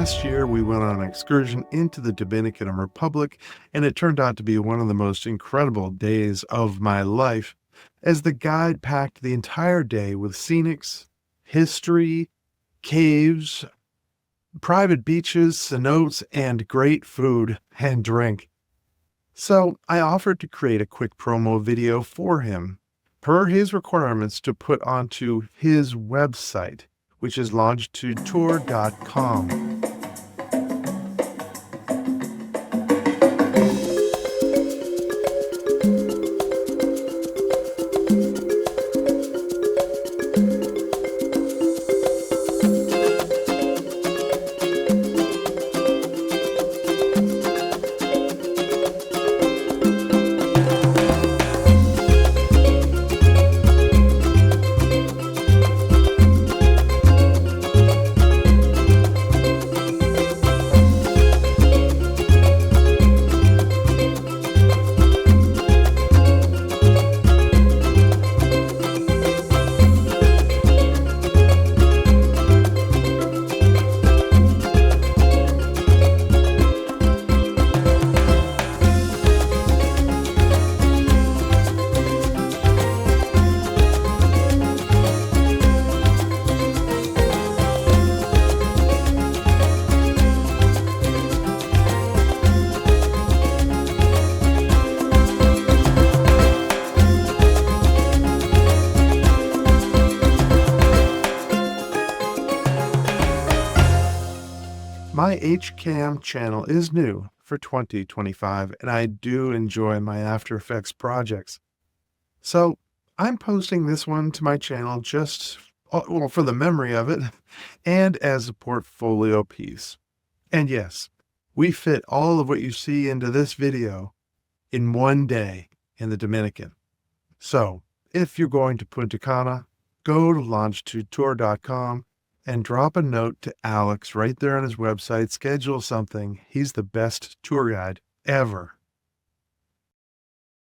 Last year, we went on an excursion into the Dominican Republic, and it turned out to be one of the most incredible days of my life, as the guide packed the entire day with scenics, history, caves, private beaches, cenotes, and great food and drink. So I offered to create a quick promo video for him, per his requirements, to put onto his website, which is LongitudeTour.com. My HCam channel is new for 2025, and I do enjoy my After Effects projects. So I'm posting this one to my channel just, well, for the memory of it and as a portfolio piece. And yes, we fit all of what you see into this video in one day in the Dominican. So if you're going to Punta Cana, go to LongitudeTour.com and drop a note to Alex right there on his website. Schedule something. He's the best tour guide ever.